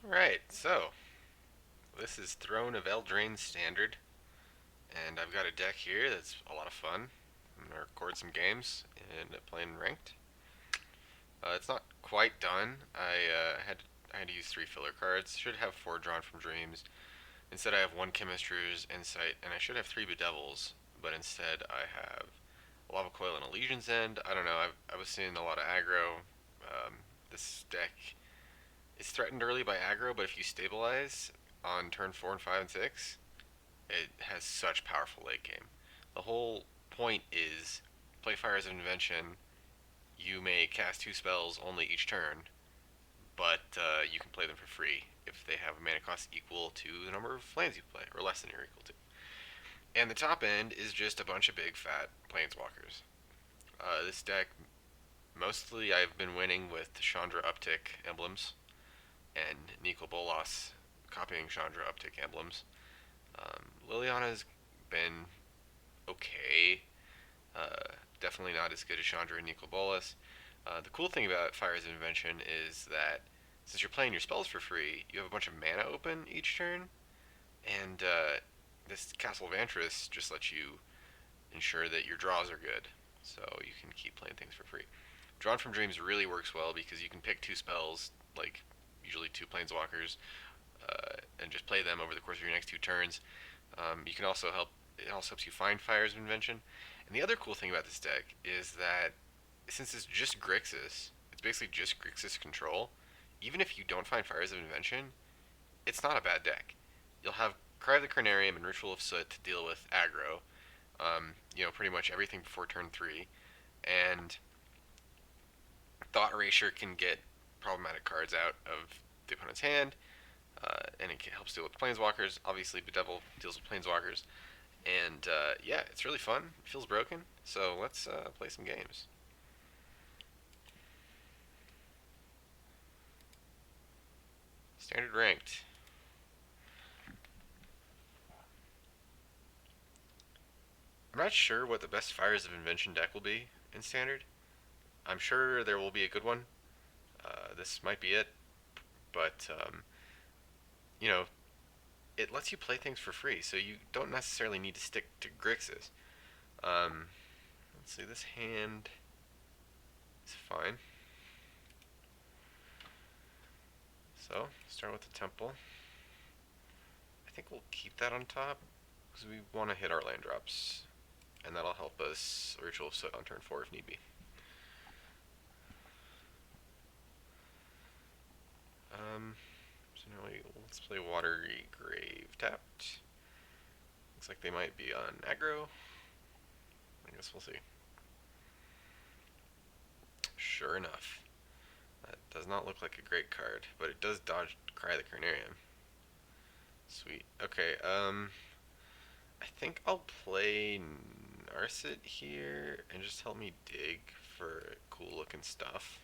Alright, so this is Throne of Eldraine Standard, and I've got a deck here that's a lot of fun. I'm gonna record some games and playing ranked. It's not quite done. I had to use 3 filler cards. Should have 4 drawn from Dreams. Instead, I have 1 Chemister's Insight, and I should have 3 Bedevils, but instead I have a Lava Coil and a Legion's End. I don't know. I was seeing a lot of aggro. This deck is threatened early by aggro, but if you stabilize on turn 4 and 5 and 6, it has such powerful late game. The whole point is play Fires of Invention. You may cast 2 spells only each turn, but you can play them for free if they have a mana cost equal to the number of lands you play, or less than or equal to. And the top end is just a bunch of big fat planeswalkers. This deck, mostly I've been winning with Chandra Uptick emblems and Nico Bolas copying Chandra Uptick emblems. Liliana's been okay. Definitely not as good as Chandra and Nico Bolas. The cool thing about Fires of Invention is that since you're playing your spells for free, you have a bunch of mana open each turn, and this Castle of Antris just lets you ensure that your draws are good, so you can keep playing things for free. Drawn from Dreams really works well because you can pick 2 spells, like usually 2 planeswalkers, and just play them over the course of your next 2 turns. You can also help. It also helps you find Fires of Invention. And the other cool thing about this deck is that since it's just Grixis, it's basically just Grixis control. Even if you don't find Fires of Invention, it's not a bad deck. You'll have Cry of the Carnarium and Ritual of Soot to deal with aggro. Pretty much everything before turn 3. And Thought Erasure can get problematic cards out of the opponent's hand, and it helps deal with planeswalkers. Obviously, Bedevil deals with planeswalkers, and yeah, it's really fun. It feels broken, so let's play some games. Standard ranked. I'm not sure what the best Fires of Invention deck will be in Standard. I'm sure there will be a good one. This might be it, but you know, it lets you play things for free, so you don't necessarily need to stick to Grixis. Um, let's see, this hand is fine. So, start with the Temple. I think we'll keep that on top because we want to hit our land drops, and that'll help us Ritual of Soot on turn 4 if need be. So now let's play Watery Grave tapped. Looks like they might be on aggro. I guess we'll see. Sure enough. That does not look like a great card, but it does dodge Cry the Carnarium. Sweet. Okay, I think I'll play Narset here and just help me dig for cool looking stuff.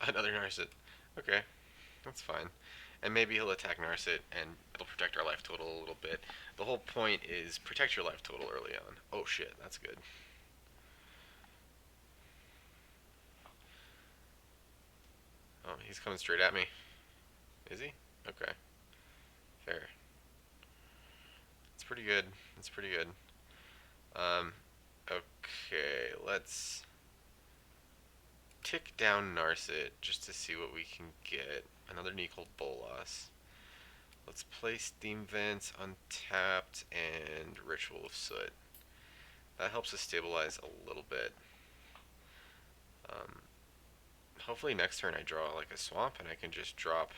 Another Narset. Okay, that's fine. And maybe he'll attack Narset and it'll protect our life total a little bit. The whole point is protect your life total early on. Oh shit, that's good. Oh, he's coming straight at me. Is he? Okay. Fair. It's pretty good. It's pretty good. Um, okay, let's tick down Narset just to see what we can get. Another Nicol Bolas. Let's play Steam Vents untapped and Ritual of Soot. That helps us stabilize a little bit. Um, Hopefully next turn I draw like a swamp and I can just drop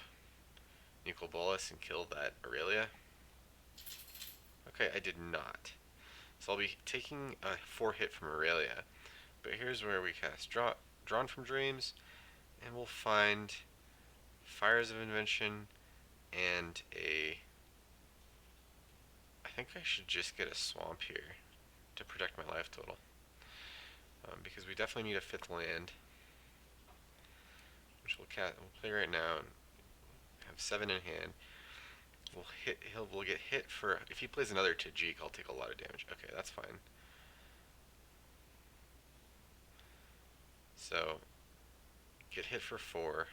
Nicol Bolas and kill that Aurelia. Okay, I did not. So I'll be taking a 4 hit from Aurelia. But here's where we cast Drawn from Dreams, and we'll find Fires of Invention and a... I think I should just get a swamp here to protect my life total. Because we definitely need a 5th land, which we'll play right now and have 7 in hand. We'll get hit for... If he plays another Tajik, I'll take a lot of damage. Okay, that's fine. So, get hit for 4.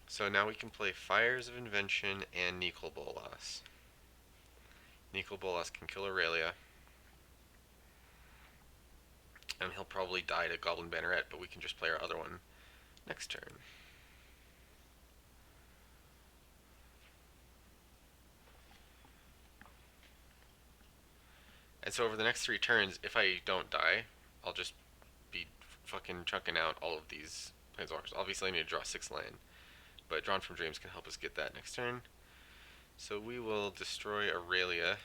So now we can play Fires of Invention and Nicol Bolas. Nicol Bolas can kill Aurelia, and he'll probably die to Goblin Banneret, but we can just play our other one next turn. And so over the next 3 turns, if I don't die, I'll just be fucking chunking out all of these Planeswalkers. Obviously I need to draw 6 land, but Drawn from Dreams can help us get that next turn. So we will destroy Aurelia.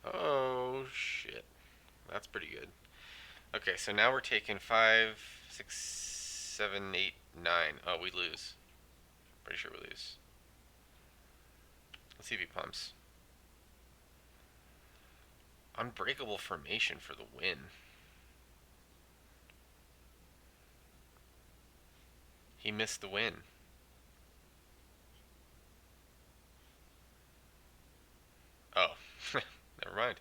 Oh, shit. That's pretty good. Okay, so now we're taking 5, 6, 7, 8, 9. Oh, we lose. Pretty sure we lose. Let's see if he pumps. Unbreakable Formation for the win. He missed the win. Oh, never mind.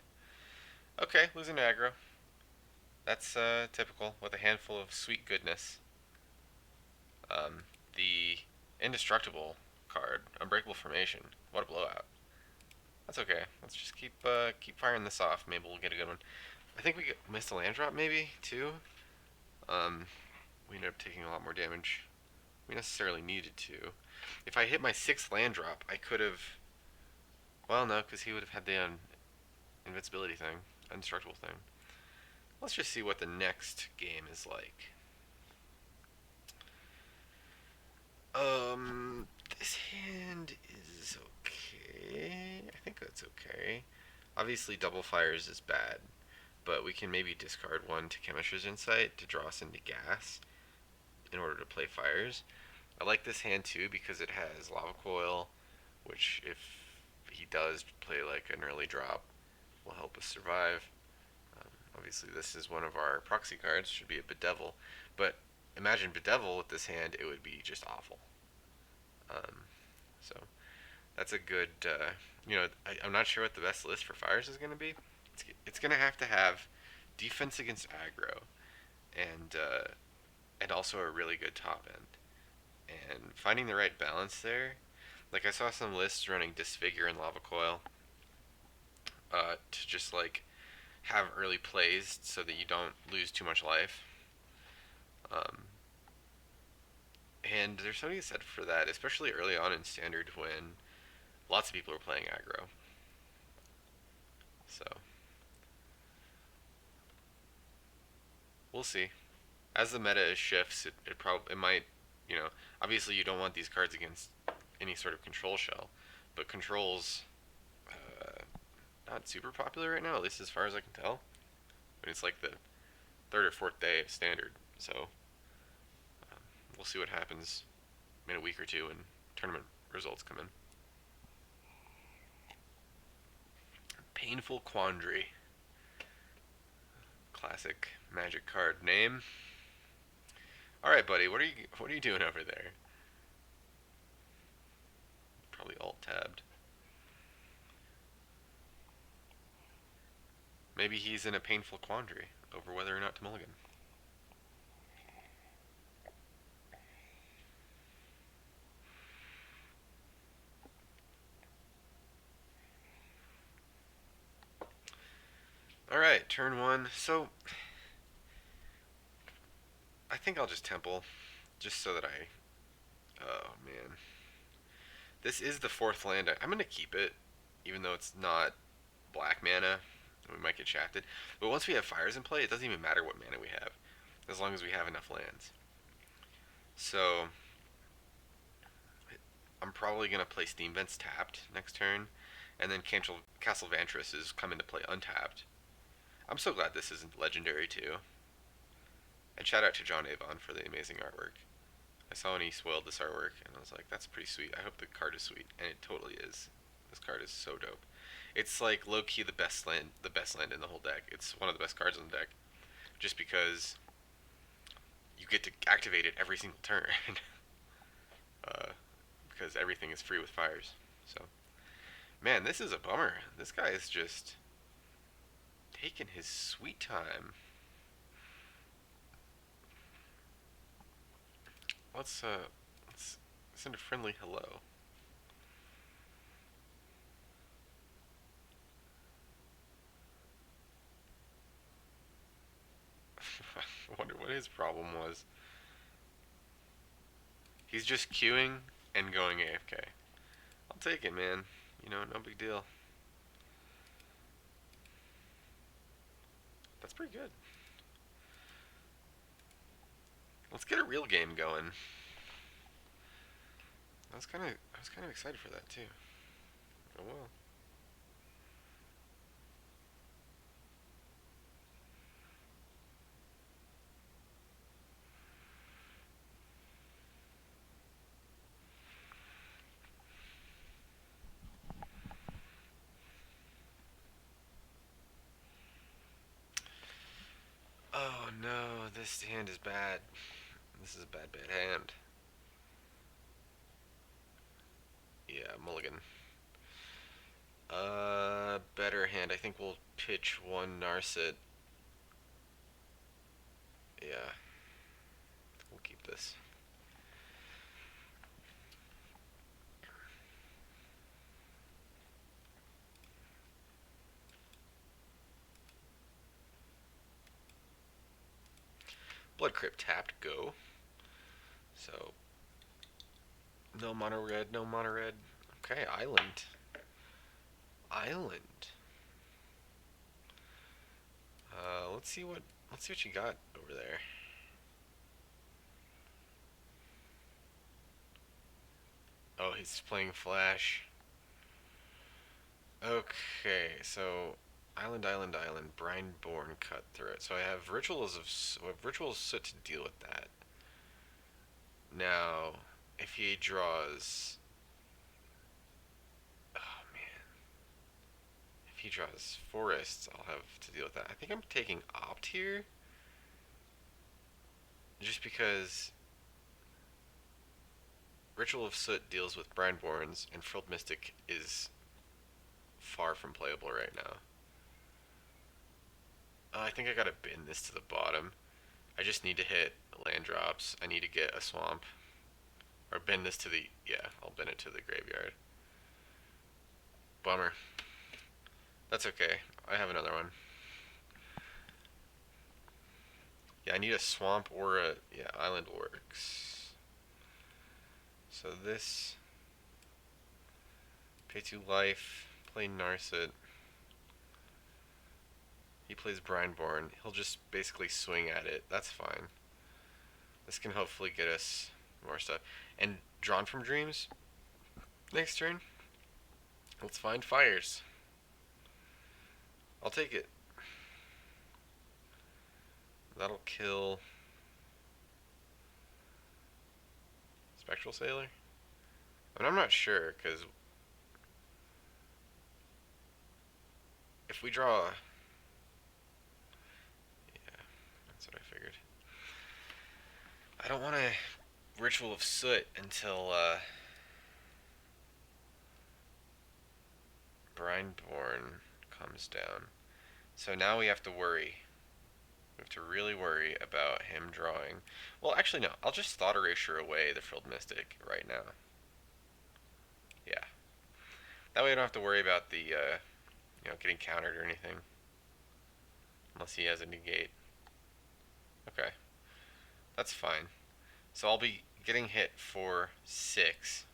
Okay, losing to aggro. That's typical with a handful of sweet goodness. The Indestructible card, Unbreakable Formation. What a blowout. That's okay. Let's just keep firing this off. Maybe we'll get a good one. I think we missed a land drop, maybe too. We ended up taking a lot more damage. We necessarily needed to. If I hit my 6th land drop, I could have. Well, no, because he would have had the invincibility thing, indestructible thing. Let's just see what the next game is like. This hand is okay. I think that's okay. Obviously, double fires is bad, but we can maybe discard 1 to Chemister's Insight to draw us into gas in order to play fires. I like this hand too because it has Lava Coil, which if he does play like an early drop, will help us survive. Obviously, this is one of our proxy cards, should be a Bedevil, but imagine Bedevil with this hand, it would be just awful. So that's a good, I'm not sure what the best list for fires is going to be. It's going to have defense against aggro, and also a really good top end. And finding the right balance there, like I saw some lists running Disfigure and Lava Coil to just like have early plays so that you don't lose too much life. And there's something said for that, especially early on in Standard when lots of people are playing aggro. So we'll see. As the meta shifts, it might, obviously you don't want these cards against any sort of control shell, but controls not super popular right now, at least as far as I can tell. I mean, it's like the 3rd or 4th day of Standard, so we'll see what happens in a week or two when tournament results come in. Painful Quandary. Classic Magic card name. All right, buddy. What are you doing over there? Probably alt tabbed. Maybe he's in a painful quandary over whether or not to mulligan. Alright, turn 1. So, I think I'll just temple, just so that I... Oh, man. This is the 4th land. I'm going to keep it, even though it's not black mana. We might get shafted. But once we have fires in play, it doesn't even matter what mana we have, as long as we have enough lands. So, I'm probably going to play Steam Vents tapped next turn, and then Castle Vantress is coming to play untapped. I'm so glad this isn't legendary too. And shout out to John Avon for the amazing artwork. I saw when he spoiled this artwork, and I was like, that's pretty sweet. I hope the card is sweet, and it totally is. This card is so dope. It's like low key the best land in the whole deck. It's one of the best cards in the deck, just because you get to activate it every single turn. uh, because everything is free with fires. So, man, this is a bummer. This guy is just taking his sweet time. Let's send a friendly hello. I wonder what his problem was. He's just queuing and going AFK. I'll take it, man. You know, no big deal. That's pretty good. Let's get a real game going. I was kind of excited for that too. Oh well. Oh no, this hand is bad. This is a bad, bad hand. Yeah, mulligan. Better hand. I think we'll pitch one Narset. Yeah, we'll keep this. Blood Crypt tapped, go. So, no mono red, no mono red. Okay, island. Island. Let's see what you got over there. Oh, he's playing Flash. Okay, so island, island, island, Brineborn Cutthroat. So I have rituals set to deal with that. Now, if he draws, oh man, if he draws forests, I'll have to deal with that. I think I'm taking opt here, just because Ritual of Soot deals with Brineborns, and Frilled Mystic is far from playable right now. I think I gotta bin this to the bottom. I just need to hit land drops. I need to get a swamp. Or bin this to the... Yeah, I'll bin it to the graveyard. Bummer. That's okay. I have another one. Yeah, I need a swamp or a... Yeah, island works. So this... Pay 2 life. Play Narset. He plays Brineborn. He'll just basically swing at it. That's fine. This can hopefully get us more stuff. And Drawn from Dreams. Next turn. Let's find fires. I'll take it. That'll kill Spectral Sailor? I mean, I'm not sure, because if we draw... Yeah, that's what I figured. I don't want to Ritual of Soot until Brineborn comes down. So now we have to worry. We have to really worry about him drawing. Well, actually, no. I'll just Thought Erasure away the Frilled Mystic right now. Yeah. That way I don't have to worry about the, getting countered or anything. Unless he has a negate. Okay. That's fine. So I'll be getting hit for 6.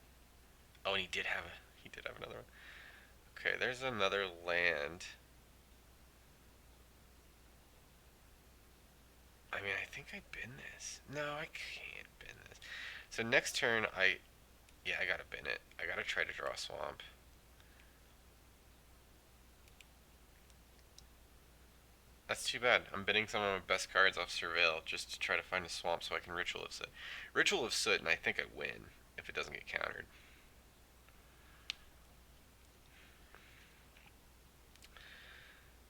Oh, and he did have another one. Okay, there's another land. I mean, I think I bin this. No, I can't bin this. So next turn, I gotta bin it. I gotta try to draw a swamp. That's too bad. I'm binning some of my best cards off Surveil just to try to find a swamp so I can Ritual of Soot. Ritual of Soot, and I think I win if it doesn't get countered.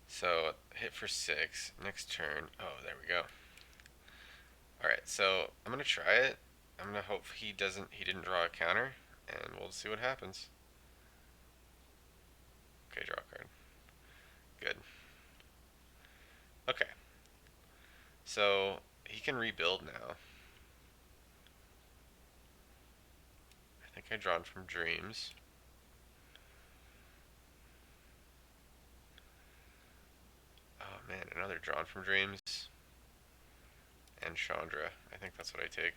So, hit for 6. Next turn. Oh, there we go. Alright, so I'm gonna try it. I'm gonna hope he didn't draw a counter, and we'll see what happens. Okay, draw a card. Good. Okay. So he can rebuild now. I think I drawn from Dreams. Oh man, another drawn from Dreams. And Chandra. I think that's what I take.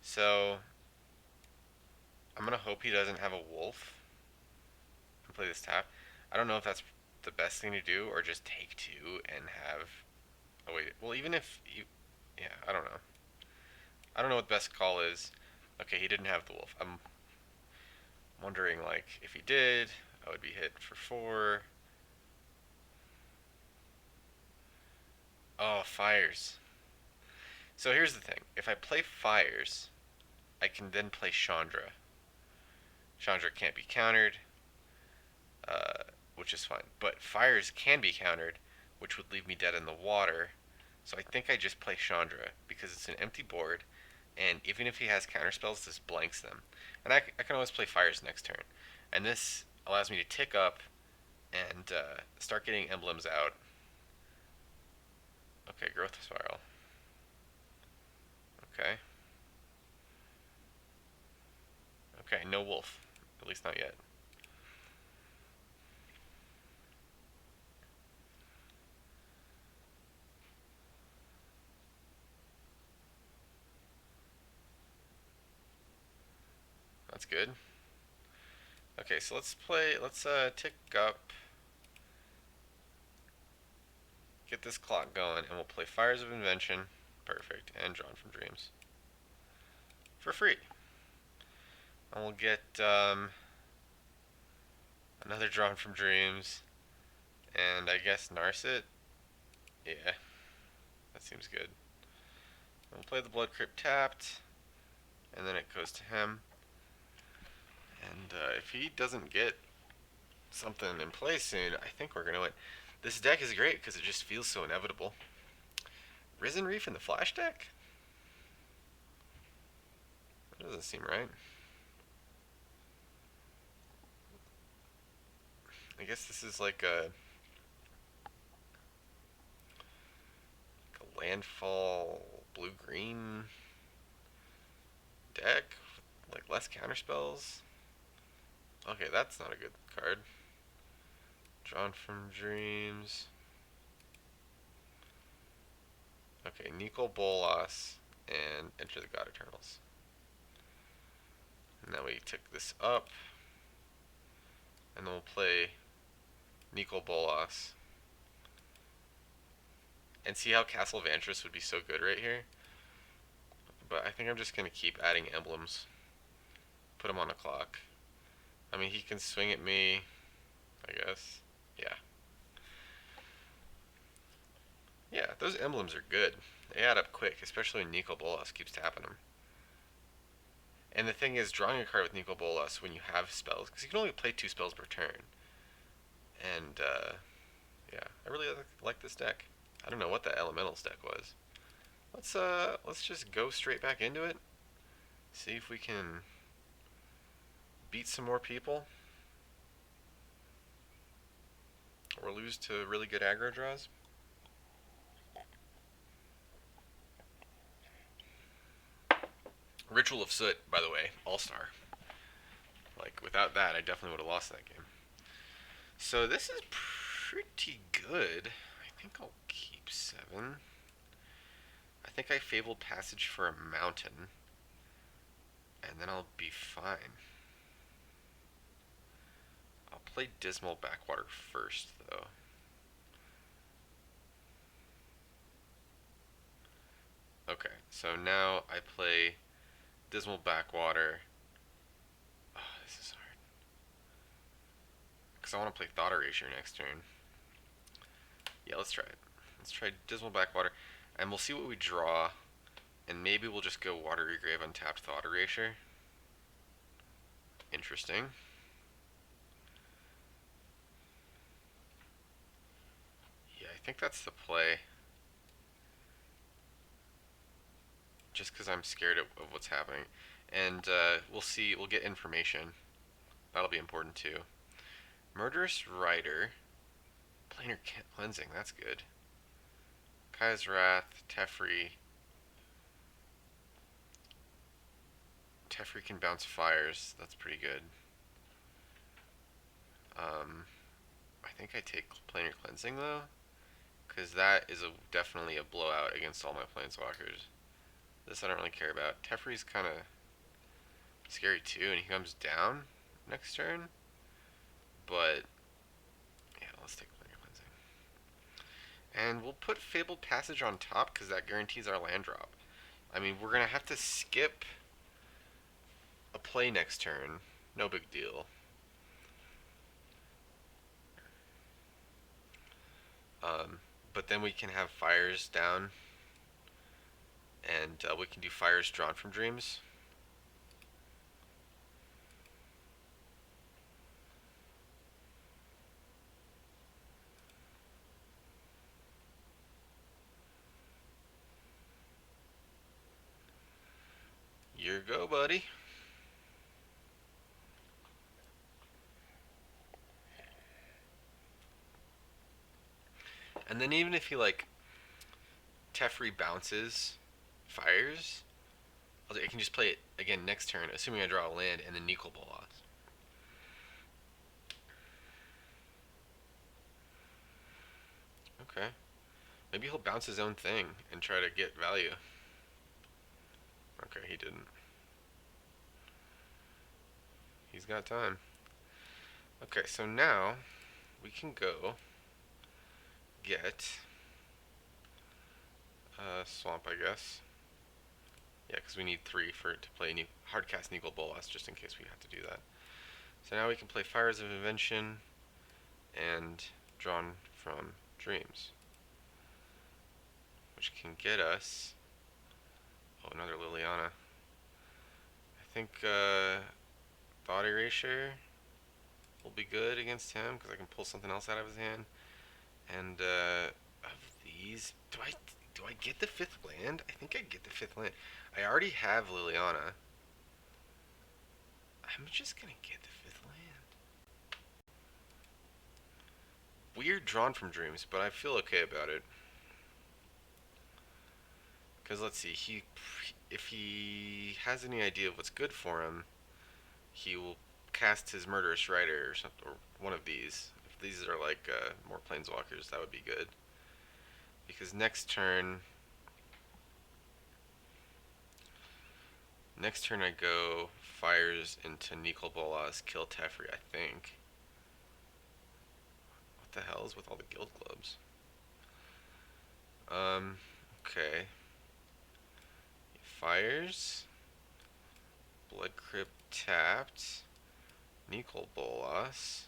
So I'm gonna hope he doesn't have a wolf and play this tap. I don't know if that's the best thing to do or just take two and have. Oh wait, well even if you, yeah, I don't know. I don't know what the best call is. Okay, he didn't have the wolf. I'm wondering like if he did, I would be hit for four. Oh, fires. So here's the thing. If I play fires, I can then play Chandra. Chandra can't be countered, uh, which is fine. But fires can be countered, which would leave me dead in the water. So I think I just play Chandra because it's an empty board, and even if he has counter spells, this blanks them. And I can always play fires next turn. And this allows me to tick up and start getting emblems out. Okay, growth spiral. Okay. Okay, no wolf. At least not yet. That's good. Okay, so let's tick up, get this clock going, and we'll play Fires of Invention, perfect, and Drawn from Dreams. For free. And we'll get another Drawn from Dreams, and I guess Narset? Yeah, that seems good. And we'll play the Blood Crypt tapped, and then it goes to him. And if he doesn't get something in play soon, I think we're gonna win. This deck is great because it just feels so inevitable. Risen Reef in the Flash deck? That doesn't seem right. I guess this is like a landfall blue-green deck with like less counterspells. Okay, that's not a good card. Drawn from Dreams. Okay, Nicol Bolas and Enter the God Eternals. And now we tick this up. And then we'll play Nicol Bolas. And see how Castle Vantress would be so good right here? But I think I'm just going to keep adding emblems. Put him on a clock. I mean, he can swing at me, I guess. Yeah. Yeah, those emblems are good. They add up quick, especially when Nicol Bolas keeps tapping them. And the thing is, drawing a card with Nicol Bolas when you have spells, because you can only play 2 spells per turn. And, yeah, I really like this deck. I don't know what the Elementals deck was. Let's just go straight back into it. See if we can beat some more people. Or lose to really good aggro draws. Ritual of Soot, by the way, all-star. Like, without that, I definitely would have lost that game. So this is pretty good. I think I'll keep 7. I think I Fabled Passage for a mountain. And then I'll be fine. I'll play Dismal Backwater first, though. Okay, so now I play Dismal Backwater. Oh, this is hard. Because I want to play Thought Erasure next turn. Yeah, let's try it. Let's try Dismal Backwater. And we'll see what we draw. And maybe we'll just go Watery Grave untapped Thought Erasure. Interesting. think that's the play. Just because I'm scared of what's happening. And we'll see, we'll get information. That'll be important too. Murderous Rider. Planar Cleansing, that's good. Kaya's Wrath, Teferi. Teferi can bounce fires, that's pretty good. I think I take Planar Cleansing though, because that is definitely a blowout against all my Planeswalkers. This I don't really care about. Teferi's kind of scary too, and he comes down next turn. But yeah, let's take Planar Cleansing. And we'll put Fabled Passage on top because that guarantees our land drop. I mean, we're gonna have to skip a play next turn. No big deal. But then we can have fires down, and we can do fires drawn from dreams. Your go, buddy. And then even if he like Teferi bounces fires, I can just play it again next turn, assuming I draw a land, and then Nicol Bolas. Okay. Maybe he'll bounce his own thing and try to get value. Okay, he didn't. He's got time. Okay, so now we can go get Swamp, I guess. Yeah, because we need 3 for it to play Hardcast Nicol Bolas, just in case we have to do that. So now we can play Fires of Invention and Drawn from Dreams, which can get us... Oh, another Liliana. I think Thought Erasure will be good against him because I can pull something else out of his hand. And of these, do I get the 5th land? I think I get the 5th land. I already have Liliana. I'm just gonna get the 5th land. Weird Drawn from Dreams, but I feel okay about it. Because let's see, if he has any idea of what's good for him, he will cast his Murderous Rider or something, or one of these. If these are like more Planeswalkers, that would be good. Because next turn I go fires into Nicol Bolas, kill Teferi, I think. What the hell is with all the Guild Clubs? Okay. He fires. Blood Crypt tapped. Nicol Bolas.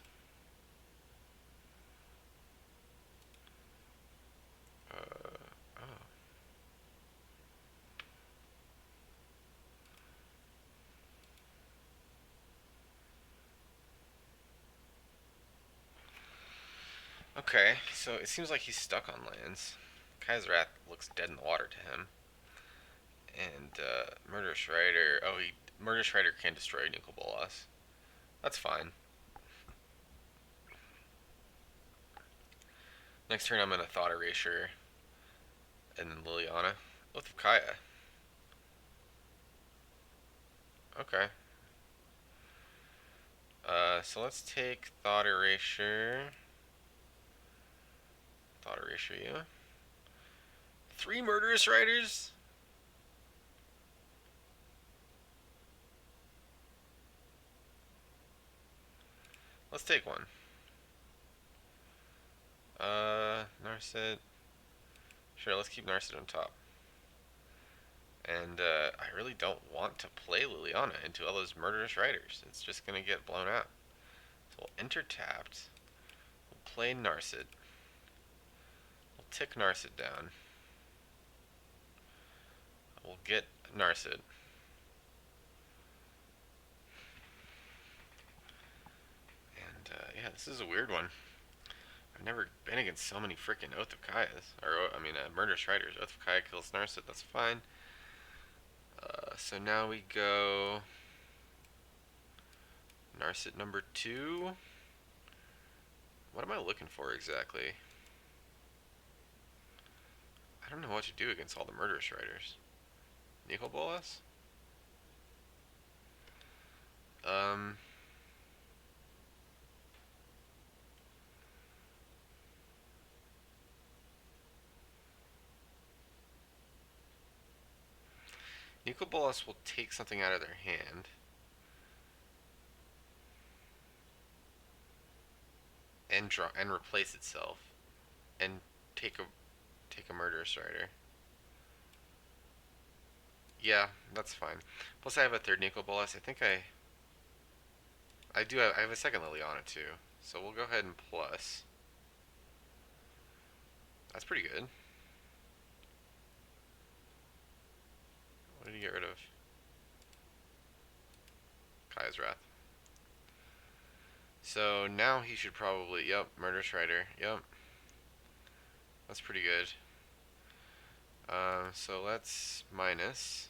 Oh. Okay, so it seems like he's stuck on lands. Kai's Wrath looks dead in the water to him. And Murderous Rider... Oh, Murderous Rider can destroy Nicol Bolas. That's fine. Next turn I'm going to Thought Erasure. And then Liliana. Oath of Kaya. Okay. So let's take Thought Erasure. Thought Erasure you. 3 Murderous Riders? Let's take one. Narset. Sure, let's keep Narset on top. And I really don't want to play Liliana into all those Murderous Riders. It's just going to get blown out. So we'll enter tapped. We'll play Narset. We'll tick Narset down. We'll get Narset. And yeah, this is a weird one. I've never been against so many freaking Oath of Kaias. Or, I mean, Murderous Riders. Oath of Kaya kills Narset, that's fine. So now we go Narset number 2. What am I looking for exactly? I don't know what to do against all the Murderous Riders. Nicol Bolas? Um, Nicol Bolas will take something out of their hand and draw and replace itself and take a Murderous Rider. Yeah, that's fine. Plus I have a third Nicol Bolas. I think I have a second Liliana too. So we'll go ahead and plus. That's pretty good. What did he get rid of? Kaya's Wrath. So now he should probably, yep, Murderous Rider, yep. That's pretty good. So let's minus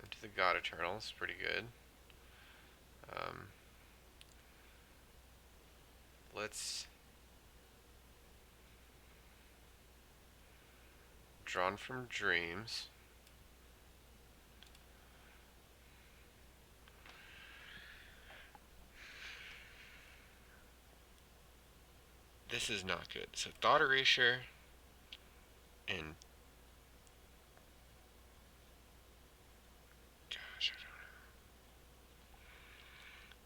into the God Eternals, pretty good. Let's Drawn from Dreams. This is not good. So Thought Erasure and gosh,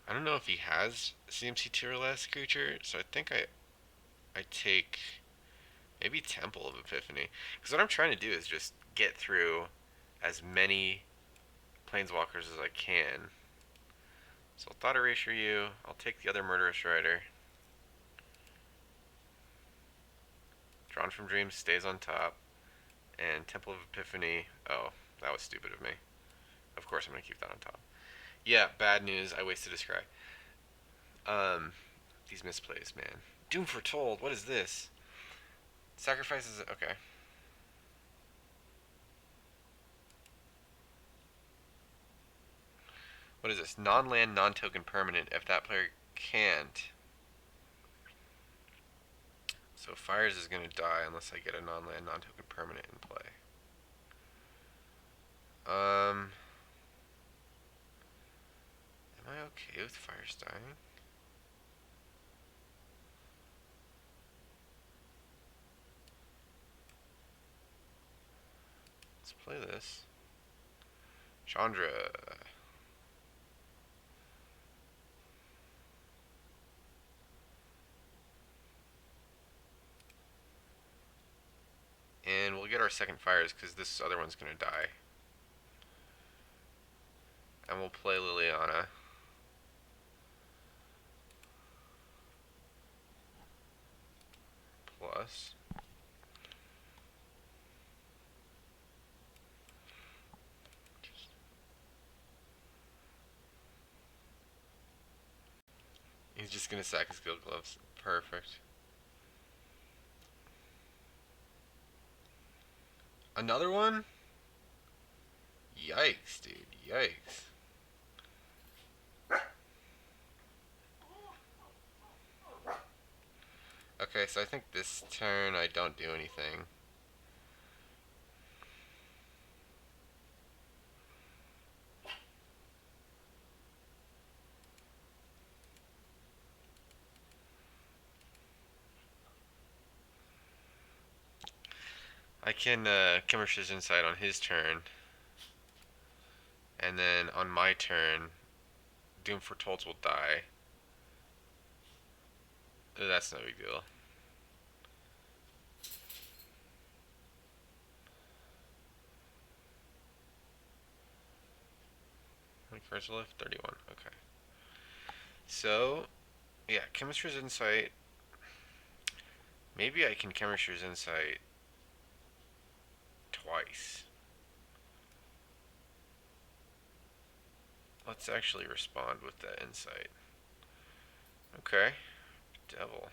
I don't know if he has CMC tier less creature, so I think I take maybe Temple of Epiphany. Because what I'm trying to do is just get through as many Planeswalkers as I can. So I'll Thought Erasure you. I'll take the other Murderous Rider. Drawn from Dreams stays on top. And Temple of Epiphany. Oh, that was stupid of me. Of course I'm going to keep that on top. Yeah, bad news. I wasted a scry. These misplays, man. Doom Foretold. What is this? Sacrifices. Okay. What is this? Non-land, non-token permanent. If that player can't. So Fires is going to die unless I get a non-land, non-token permanent in play. Am I okay with Fires dying? Let's play this. Chandra. And we'll get our second Fires because this other one's going to die. And we'll play Liliana. Plus. He's just going to sack his Guild Gloves. Perfect. Another one? Yikes, dude. Yikes. Okay, so I think this turn I don't do anything. I can Chemistry's Insight on his turn. And then on my turn, Doom Foretold will die. That's no big deal. How many cards left? 31. Okay. So, yeah, Chemistry's Insight. Maybe I can Chemistry's Insight twice. Let's actually respond with that insight. Okay. Devil.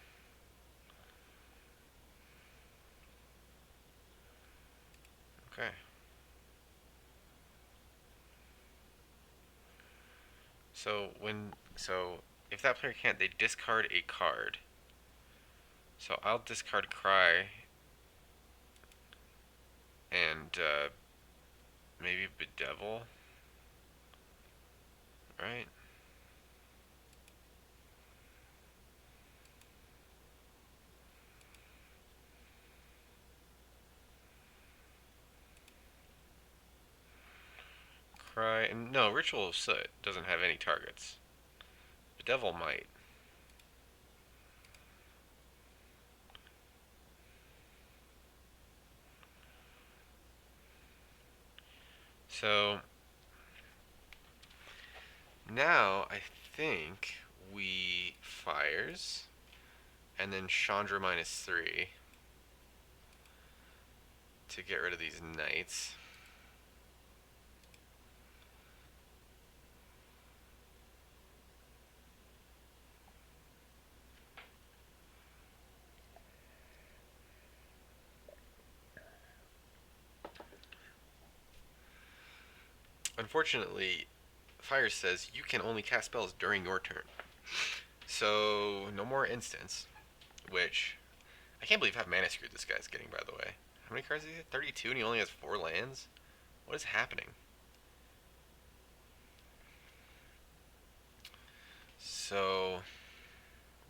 So if that player can't, they discard a card. So I'll discard Cry and maybe Bedevil, right? Cry and no, Ritual of Soot doesn't have any targets. Bedevil might. So now I think we fires and then Chandra -3 to get rid of these knights. Unfortunately, Fire says you can only cast spells during your turn. So no more instants, which I can't believe how mana screwed this guy's getting, by the way. How many cards does he have? 32 and he only has 4 lands? What is happening? So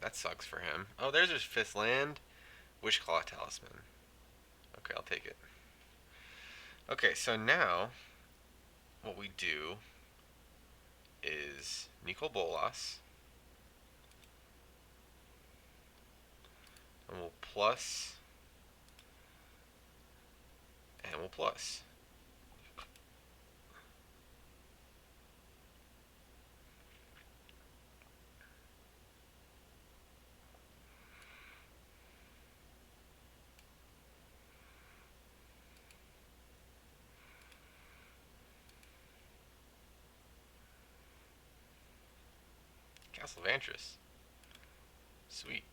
that sucks for him. Oh, there's his 5th land. Wishclaw Talisman. Okay, I'll take it. Okay, so now what we do is Nicol Bolas. And we'll plus. And we'll plus. Castle Vantris. Sweet.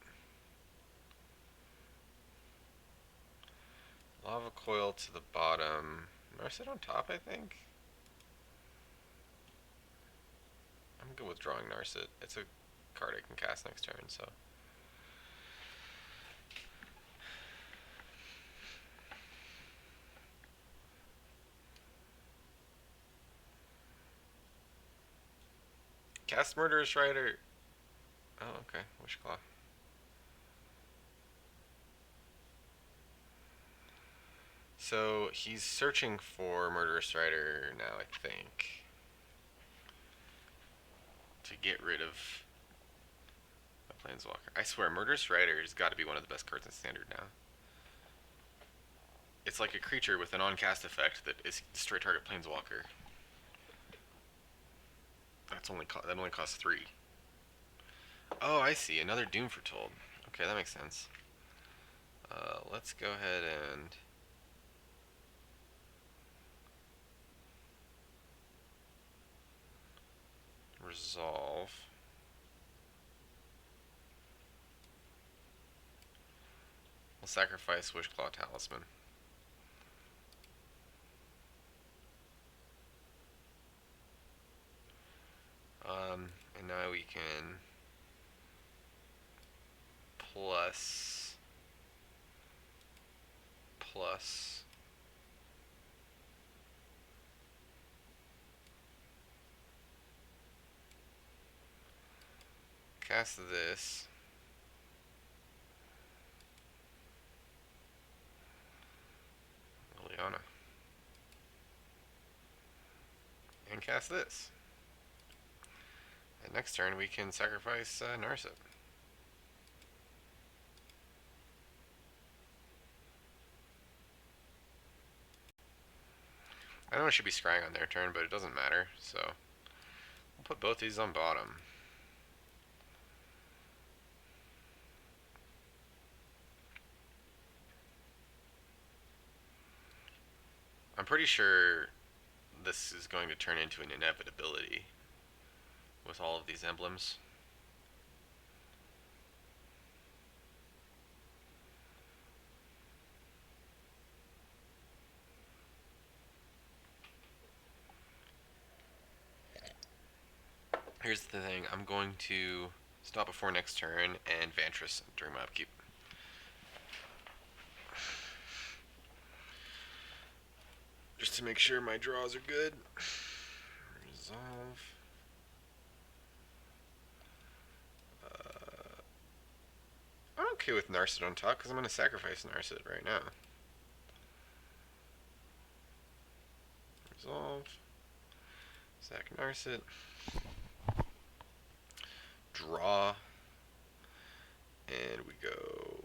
Lava Coil to the bottom. Narset on top, I think? I'm good with drawing Narset. It's a card I can cast next turn, so. Cast Murderous Rider. Oh, okay. Wishclaw. So he's searching for Murderous Rider now, I think. To get rid of a Planeswalker. I swear, Murderous Rider has got to be one of the best cards in Standard now. It's like a creature with an on-cast effect that is straight target Planeswalker. That only costs 3. Oh, I see. Another Doom Foretold. Okay, that makes sense. Let's go ahead and resolve. We'll sacrifice Wishclaw Talisman. And now we can plus cast this. Liliana. And cast this. And next turn we can sacrifice Narset. I know I should be scrying on their turn, but it doesn't matter, so we'll put both these on bottom. I'm pretty sure this is going to turn into an inevitability with all of these emblems. Here's the thing. I'm going to stop before next turn and Vantress during my upkeep. Just to make sure my draws are good. Resolve. I'm okay with Narset on top because I'm going to sacrifice Narset right now. Resolve. Sack Narset. Draw. And we go...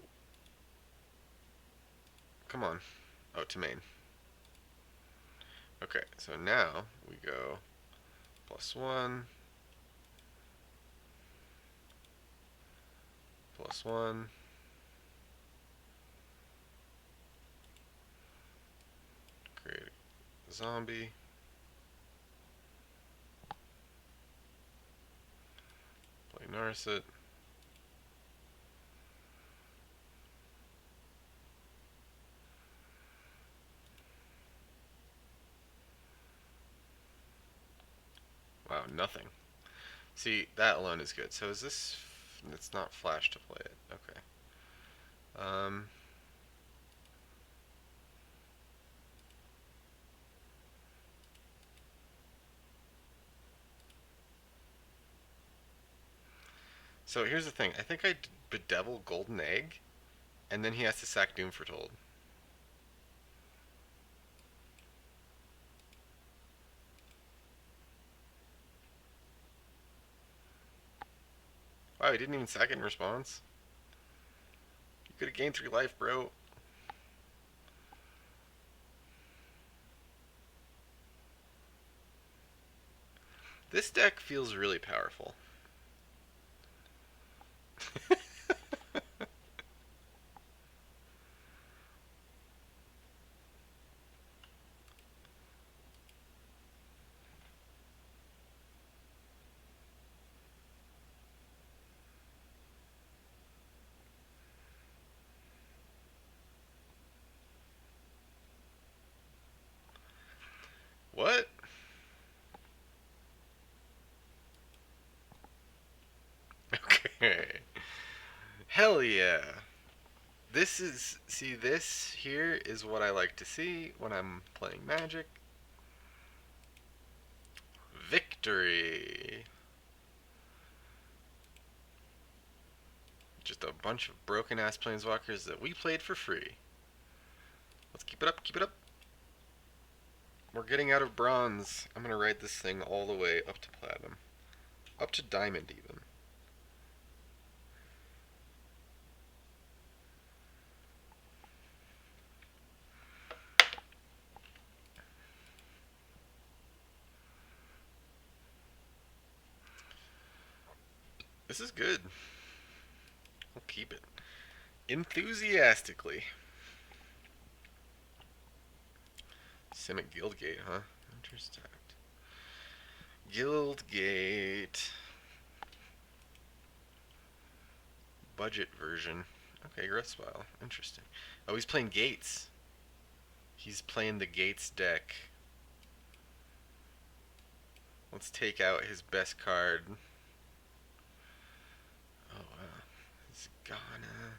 Come on. Oh, to main. Okay, so now we go +1, +1, create a zombie, play Narset, wow, nothing. See, that alone is good. So is this, it's not flash to play it, okay. So here's the thing, I think I bedevil Golden Egg, and then he has to sack Doom Foretold. Wow, he didn't even sack it in response. You could have gained 3 life, bro. This deck feels really powerful. What? Okay. Hell yeah. This is, see, this here is what I like to see when I'm playing Magic. Victory. Just a bunch of broken ass planeswalkers that we played for free. Let's keep it up, keep it up. We're getting out of bronze. I'm gonna ride this thing all the way up to platinum. Up to diamond even. This is good. We'll keep it. Enthusiastically. Simic Guildgate, huh? Interesting. Guildgate. Budget version. Okay, Grixis. Interesting. Oh, he's playing Gates. He's playing the Gates deck. Let's take out his best card. Oh, wow. It's gonna...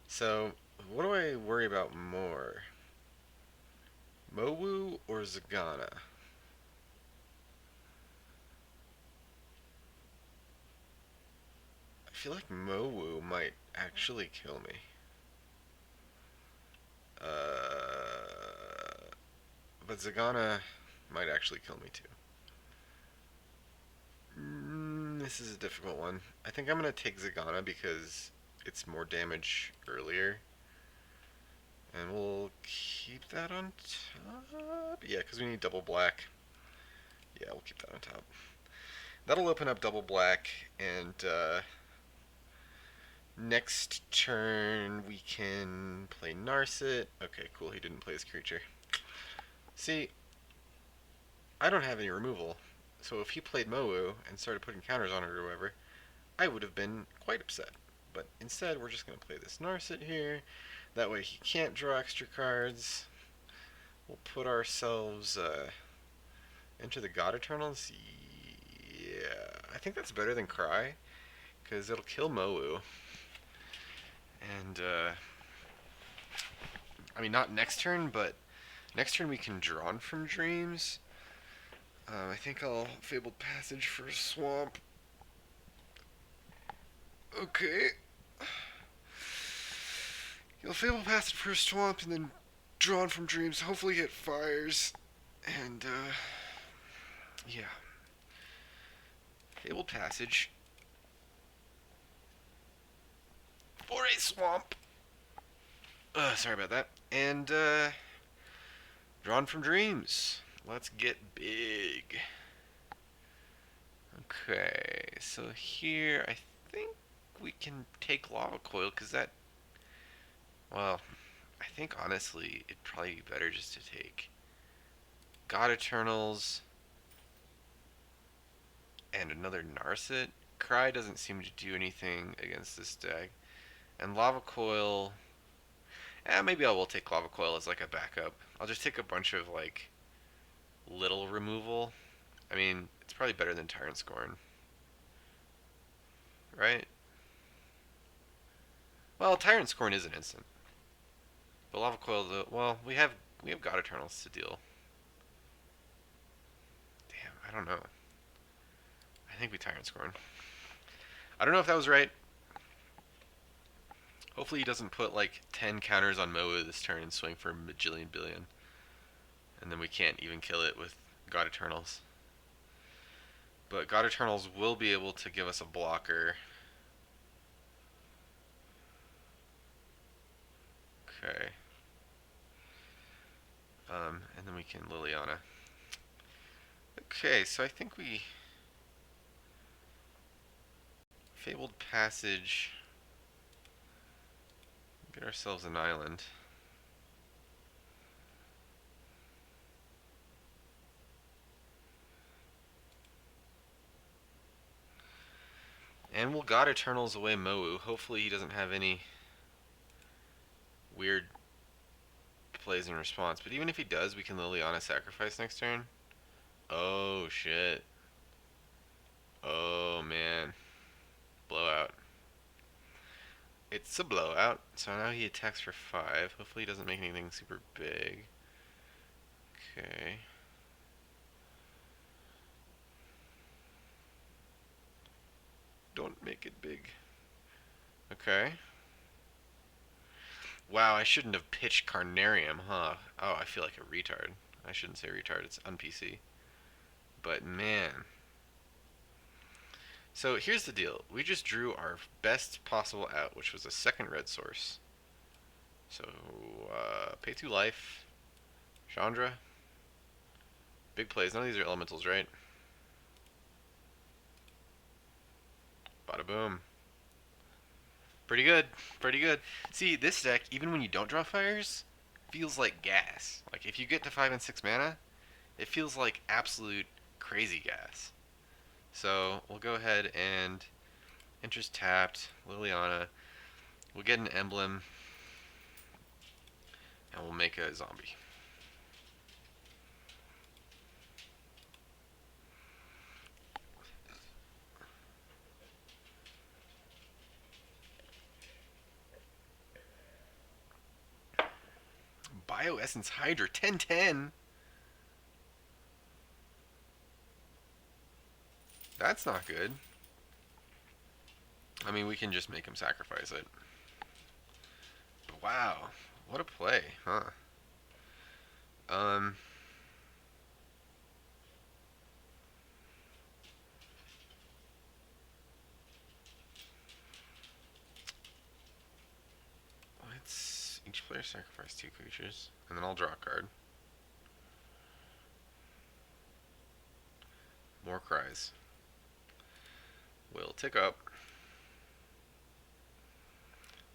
So, what do I worry about more? Mowu or Zagana? I feel like Mowu might actually kill me. But Zagana might actually kill me too. This is a difficult one. I think I'm going to take Zagana because it's more damage earlier. And we'll keep that on top. Yeah, because we need double black. Yeah, we'll keep that on top. That'll open up double black, and next turn we can play Narset. Okay, cool, he didn't play his creature. See, I don't have any removal, so if he played Mowu and started putting counters on it or whatever, I would have been quite upset. But instead, we're just going to play this Narset here. That way he can't draw extra cards. We'll put ourselves... enter the God Eternals? Yeah, I think that's better than Cry, because it'll kill Mowu. And, I mean, not next turn, but next turn we can Drawn from Dreams. I think I'll Fabled Passage for Swamp. Okay. You'll Fabled Passage for Swamp and then Drawn from Dreams. Hopefully get Fires. And, yeah. Fabled Passage. For a Swamp. Sorry about that. And, Drawn from Dreams. Let's get big. Okay, so here I think we can take Lava Coil, because that, well, I think honestly it'd probably be better just to take God Eternals and another Narset. Cry doesn't seem to do anything against this deck. And Lava Coil, maybe I will take Lava Coil as like a backup. I'll just take a bunch of like little removal. I mean, it's probably better than Tyrant Scorn, right? Well, Tyrant Scorn is an instant. But Lava Coil, well, we have God Eternals to deal. Damn, I don't know. I think we Tyrant Scorn. I don't know if that was right. Hopefully he doesn't put like 10 counters on Moa this turn and swing for a bajillion billion. And then we can't even kill it with God Eternals. But God Eternals will be able to give us a blocker. Okay. And then we can Liliana. Okay, so I think we Fabled Passage. Get ourselves an island. And we'll God Eternals away Mowu. Hopefully he doesn't have any weird plays in response. But even if he does, we can Liliana Sacrifice next turn. Oh, shit. Oh, man. Blowout. It's a blowout. So now he attacks for 5. Hopefully he doesn't make anything super big. Okay. Don't make it big. Okay. Wow, I shouldn't have pitched Carnarium, huh? Oh, I feel like a retard. I shouldn't say retard, it's un-PC. But man. So here's the deal. We just drew our best possible out, which was a second red source. So, pay 2 life. Chandra. Big plays. None of these are elementals, right? Bada boom. Pretty good. Pretty good. See, this deck, even when you don't draw fires, feels like gas. Like, if you get to 5 and 6 mana, it feels like absolute crazy gas. So, we'll go ahead and interest tapped, Liliana. We'll get an emblem, and we'll make a zombie. Bioessence Hydra, 10/10. That's not good. I mean, we can just make him sacrifice it. But wow, what a play, huh? Let's each player sacrifice 2 creatures, and then I'll draw a card. More cries. We'll tick up.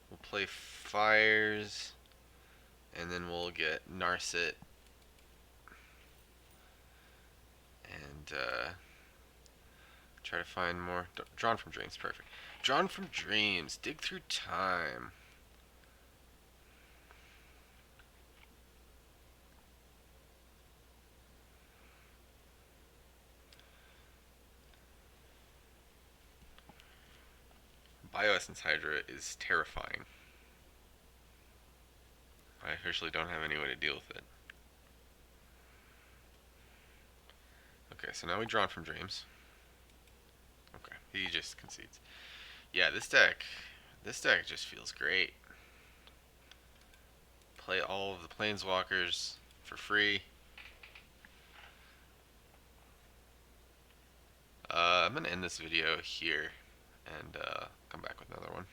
We'll play fires, and then we'll get Narset, and try to find more. Drawn from Dreams, perfect. Drawn from Dreams, dig through time. Bioessence Hydra is terrifying. I officially don't have any way to deal with it. Okay, so now we drawn from Dreams. Okay, he just concedes. Yeah, this deck just feels great. Play all of the Planeswalkers for free. I'm gonna end this video here and come back with another one.